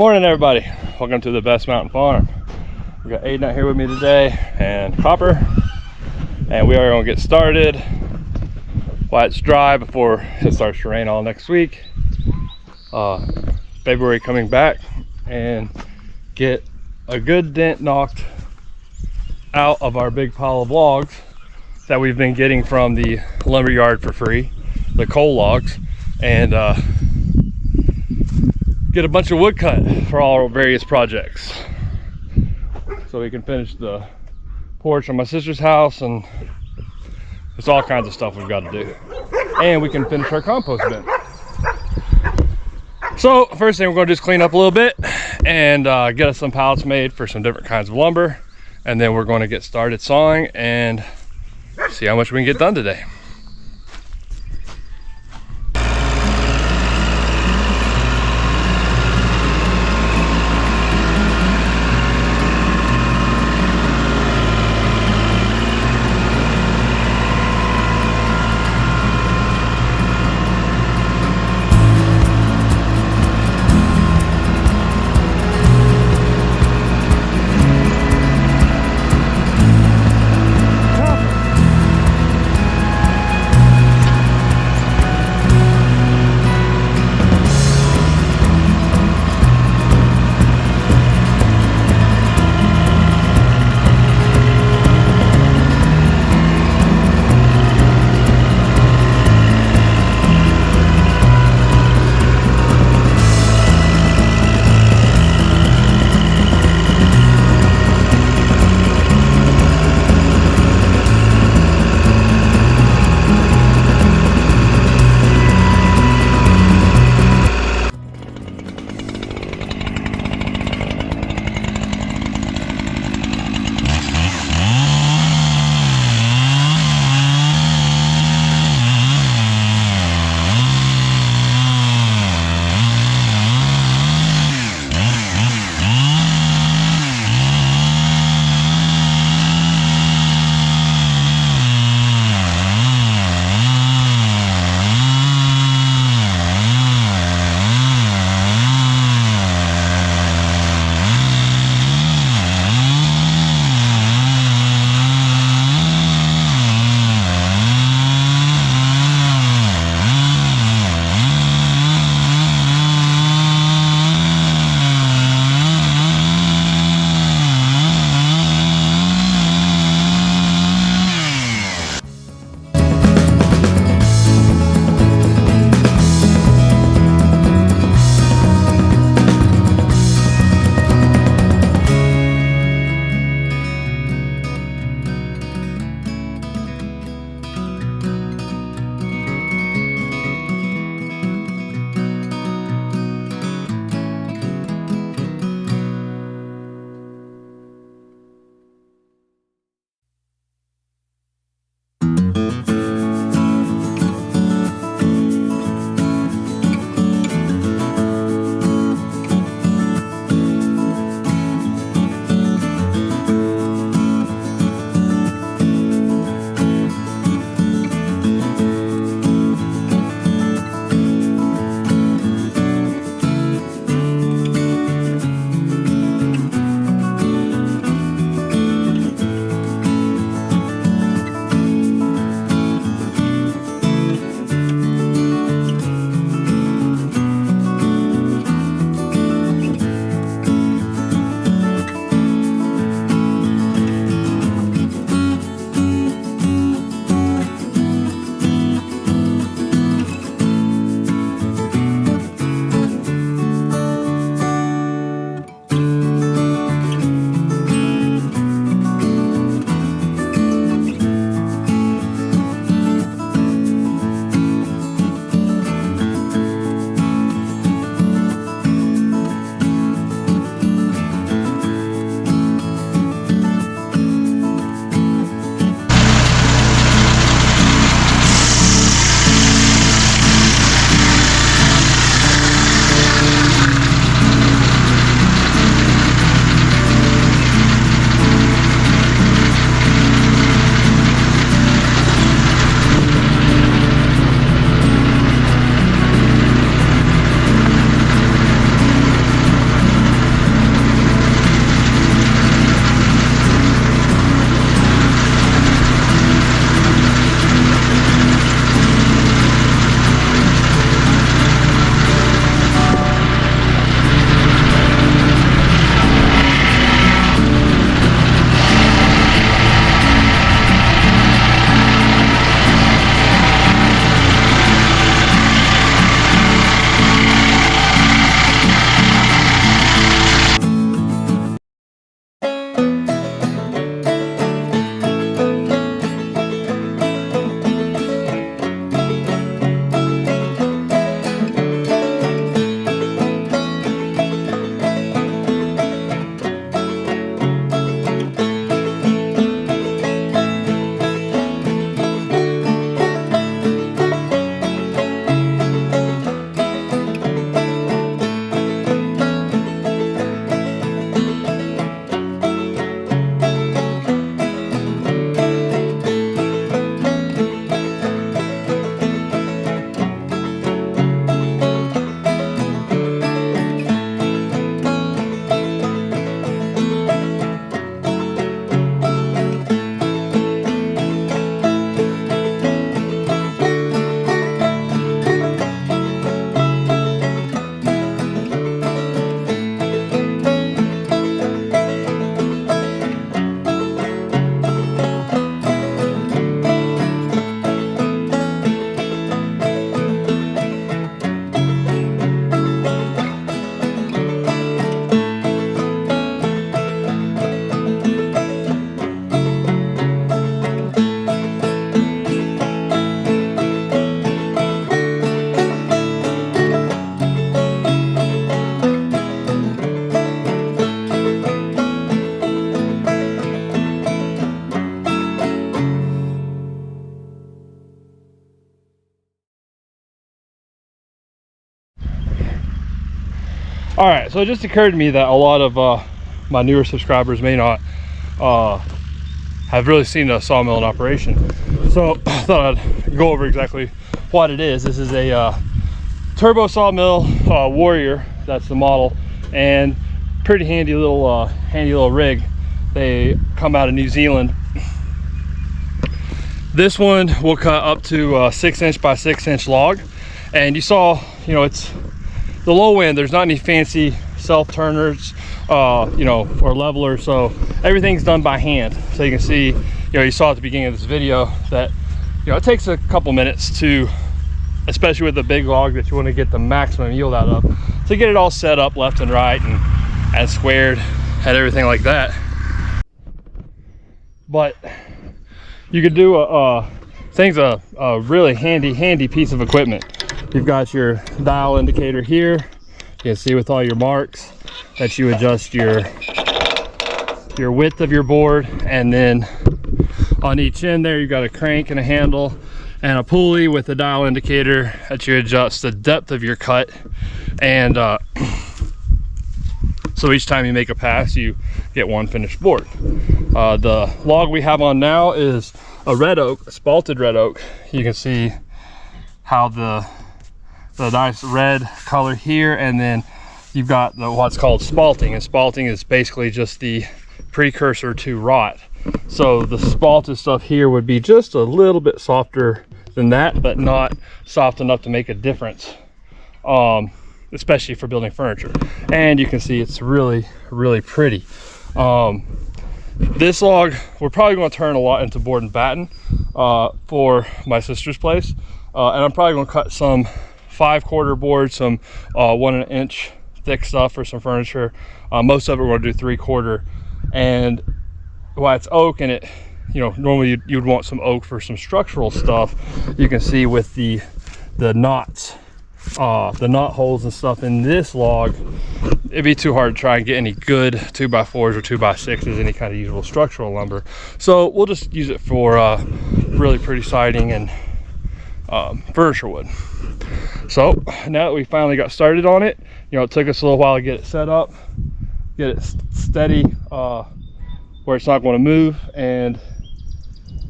Morning everybody, welcome to the Best Mountain Farm. We got Aidan out here with me today and Copper, and we are going to get started while it's dry before it starts to rain all next week. February coming back and get a good dent knocked out of our big pile of logs that we've been getting from the lumber yard for free, the coal logs, and get a bunch of wood cut for all our various projects, so we can finish the porch on my sister's house, and it's all kinds of stuff we've got to do, and we can finish our compost bin. So first thing we're going to do is clean up a little bit and get us some pallets made for some different kinds of lumber, and then we're going to get started sawing and see how much we can get done today. All right, so it just occurred to me that a lot of my newer subscribers may not have really seen a sawmill in operation. So I thought I'd go over exactly what it is. This is a turbo sawmill Warrior, that's the model, and pretty handy little rig. They come out of New Zealand. This one will cut up to a 6-inch by 6-inch log, and you saw, you know, it's the low end. There's not any fancy self turners, you know, or levelers, so everything's done by hand. So you can see, you know, you saw at the beginning of this video that, you know, it takes a couple minutes to, especially with the big log that you want to get the maximum yield out of, to get it all set up left and right and squared and everything like that. But you could do a really handy piece of equipment. You've got your dial indicator here. You can see with all your marks that you adjust your width of your board, and then on each end there you've got a crank and a handle and a pulley with a dial indicator that you adjust the depth of your cut. And so each time you make a pass, you get one finished board. The log we have on now is a red oak, a spalted red oak. You can see how the nice red color here, and then you've got what's called spalting, and spalting is basically just the precursor to rot. So the spalted stuff here would be just a little bit softer than that, but not soft enough to make a difference, especially for building furniture. And you can see it's really pretty. This log we're probably going to turn a lot into board and batten for my sister's place, and I'm probably going to cut some 5/4 board, some 1 inch thick stuff for some furniture. Most of it we're going to do 3/4, and while it's oak and it, you know, normally you'd want some oak for some structural stuff. You can see with the knots, the knot holes and stuff in this log, it'd be too hard to try and get any good 2x4s or 2x6s, any kind of usable structural lumber. So we'll just use it for really pretty siding and furniture wood. So now that we finally got started on it, you know, it took us a little while to get it set up, get it steady where it's not going to move, and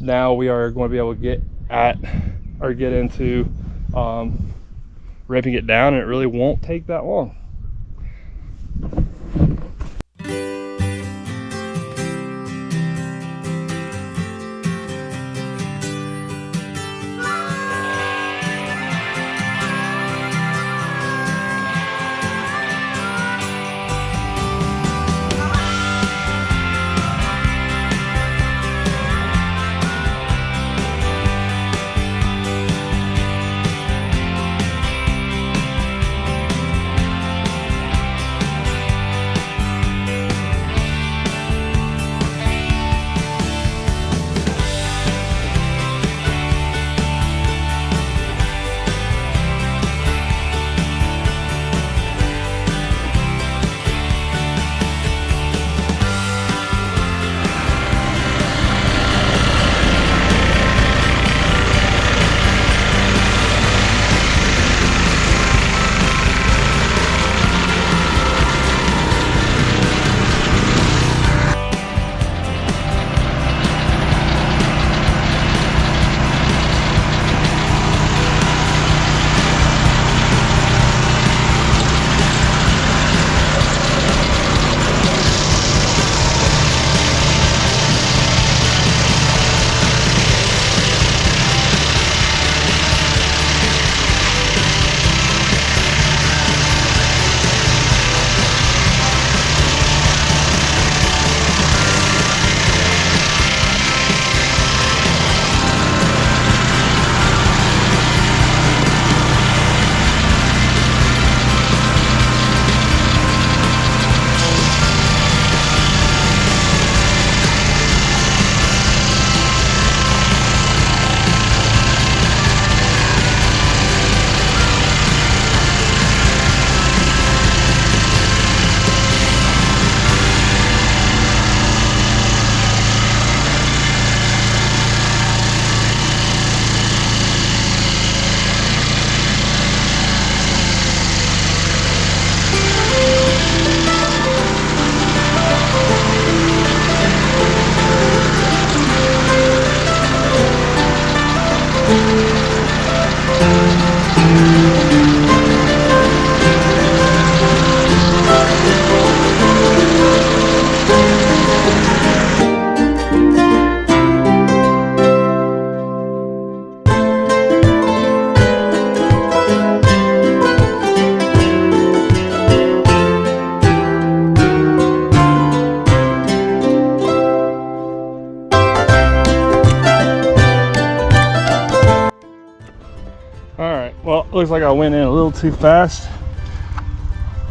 now we are going to be able to get into ripping it down, and it really won't take that long. Well, looks like I went in a little too fast.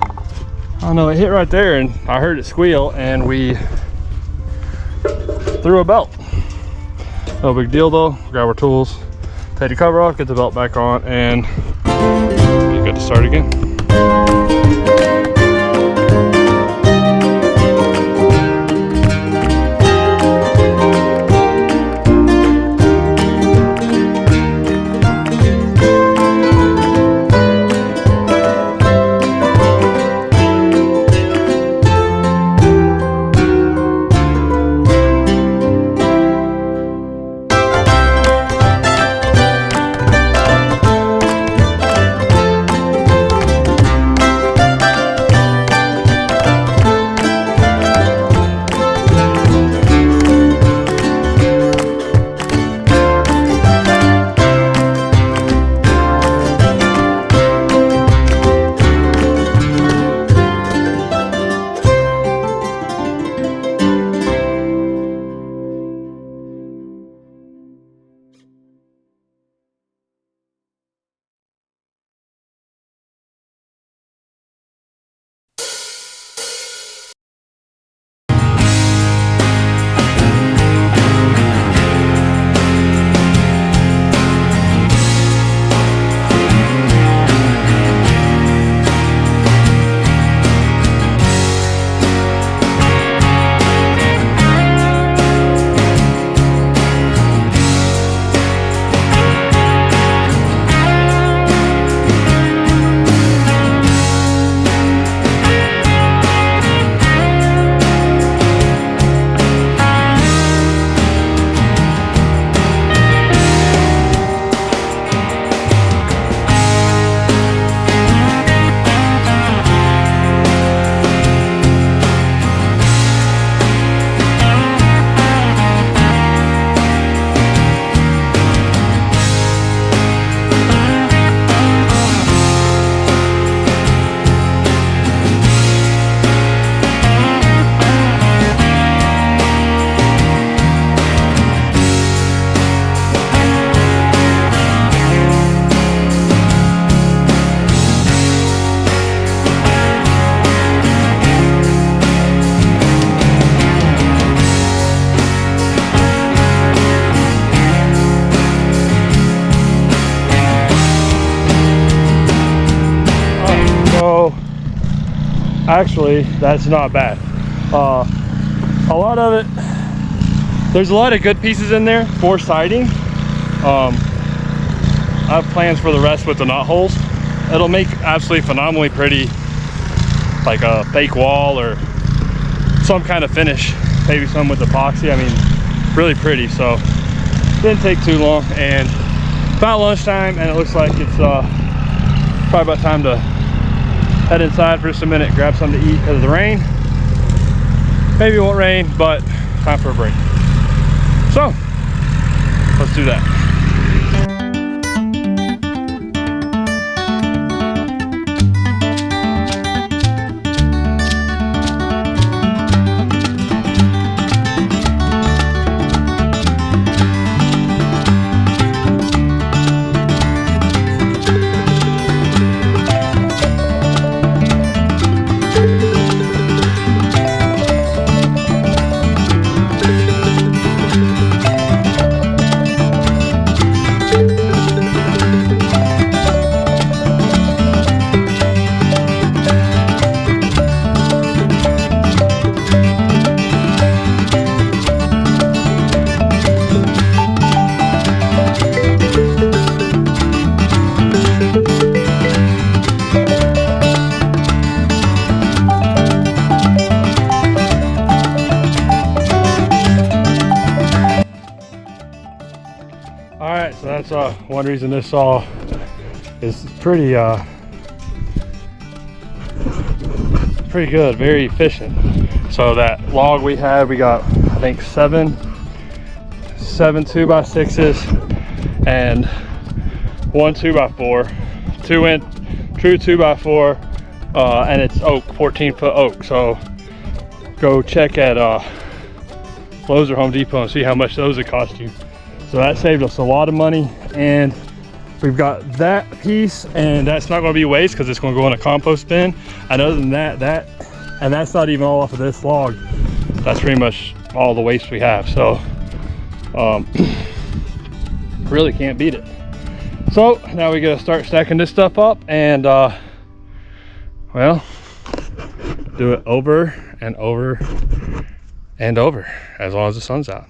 I don't know, it hit right there and I heard it squeal and we threw a belt. No big deal though. Grab our tools, take the cover off, get the belt back on, and we got to start again. Actually, that's not bad. A lot of it, there's a lot of good pieces in there for siding. I have plans for the rest with the knot holes. It'll make absolutely phenomenally pretty, like a fake wall or some kind of finish, maybe some with epoxy. I mean, really pretty. So didn't take too long, and about lunchtime, and it looks like it's probably about time to head inside for just a minute, grab something to eat because of the rain. Maybe it won't rain, but time for a break. So let's do that. All right, so that's one reason this saw is pretty good, very efficient. So that log we had, we got I think seven 2x6s and one 2x4, true 2x4, and it's oak, 14-foot oak. So go check at Lowe's or Home Depot and see how much those would cost you. So that saved us a lot of money, and we've got that piece, and that's not going to be waste because it's going to go in a compost bin. And other than that, and that's not even all off of this log. That's pretty much all the waste we have. So really can't beat it. So now we gotta start stacking this stuff up and well, do it over and over and over as long as the sun's out.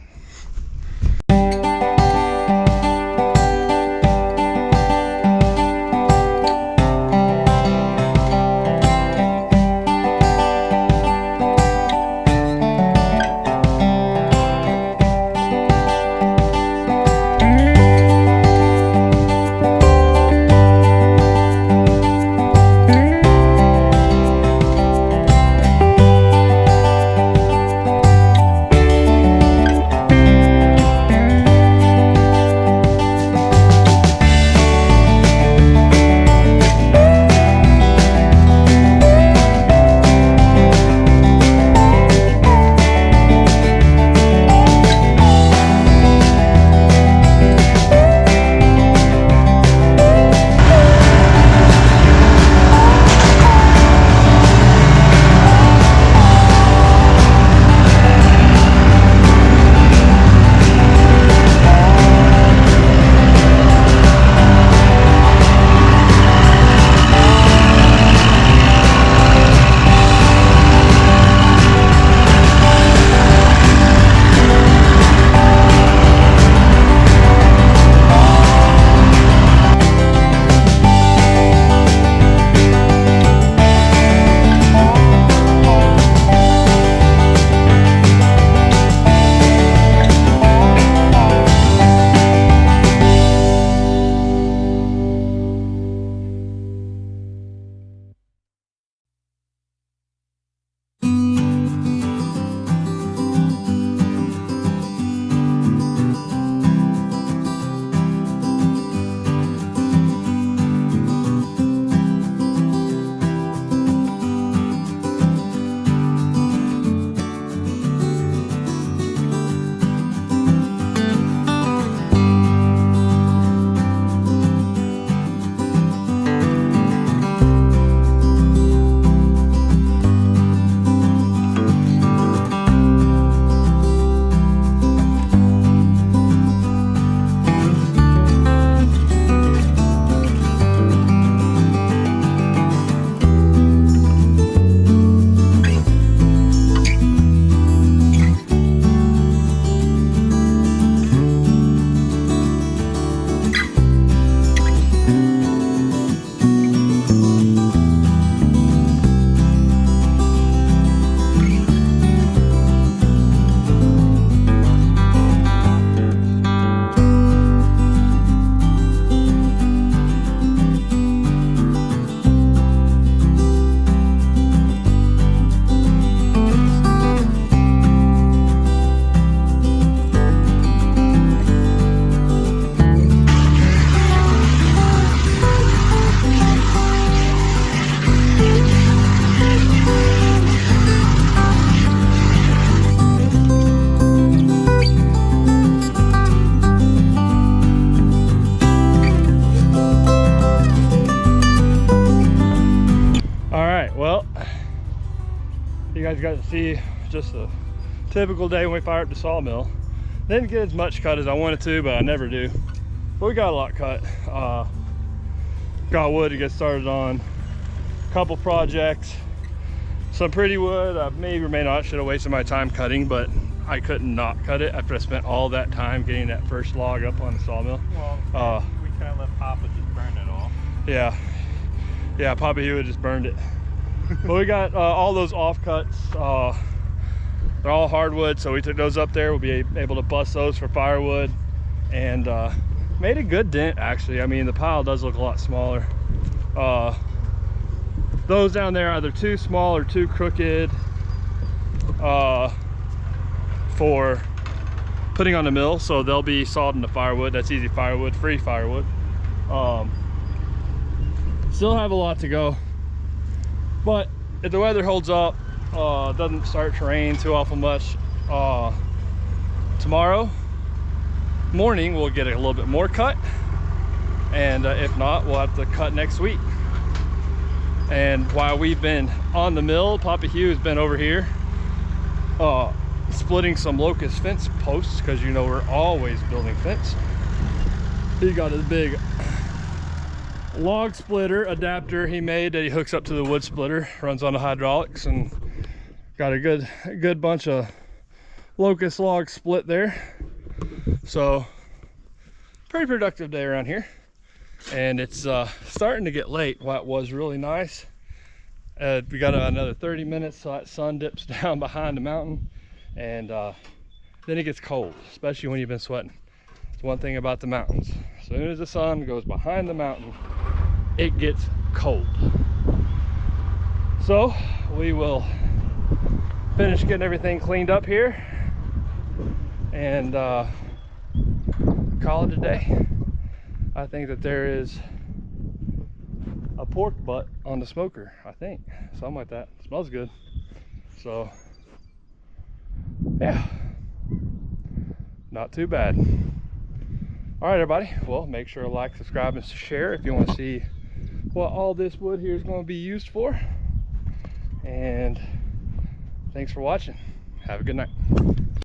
You guys got to see just a typical day when we fired up the sawmill. Didn't get as much cut as I wanted to, but I never do. But we got a lot cut. Got wood to get started on. A couple projects. Some pretty wood. I may or may not should have wasted my time cutting, but I couldn't not cut it after I spent all that time getting that first log up on the sawmill. Well, we kind of let Papa just burn it all. Yeah, Papa he would just burned it. But we got all those offcuts. They're all hardwood, so we took those up there. We'll be able to bust those for firewood and Made a good dent actually. I mean, the pile does look a lot smaller. Those down there are either too small or too crooked for putting on the mill, so they'll be sawed into firewood. That's easy firewood, free firewood. Still have a lot to go, but if the weather holds up, doesn't start to rain too awful much, tomorrow morning we'll get a little bit more cut, and if not, we'll have to cut next week. And while we've been on the mill, Papa Hugh has been over here splitting some locust fence posts, because you know we're always building fence. He got his big log splitter adapter he made that he hooks up to the wood splitter, runs on the hydraulics, and got a good bunch of locust logs split there. So pretty productive day around here. And it's starting to get late. While it was really nice, we got another 30 minutes so that sun dips down behind the mountain, and then it gets cold, especially when you've been sweating. It's one thing about the mountains: as soon as the sun goes behind the mountain, it gets cold. So we will finish getting everything cleaned up here and call it a day. I think that there is a pork butt on the smoker, I think, something like that. It smells good. So yeah, not too bad. All right, everybody, well, make sure to like, subscribe, and share if you want to see what all this wood here is going to be used for. And thanks for watching. Have a good night.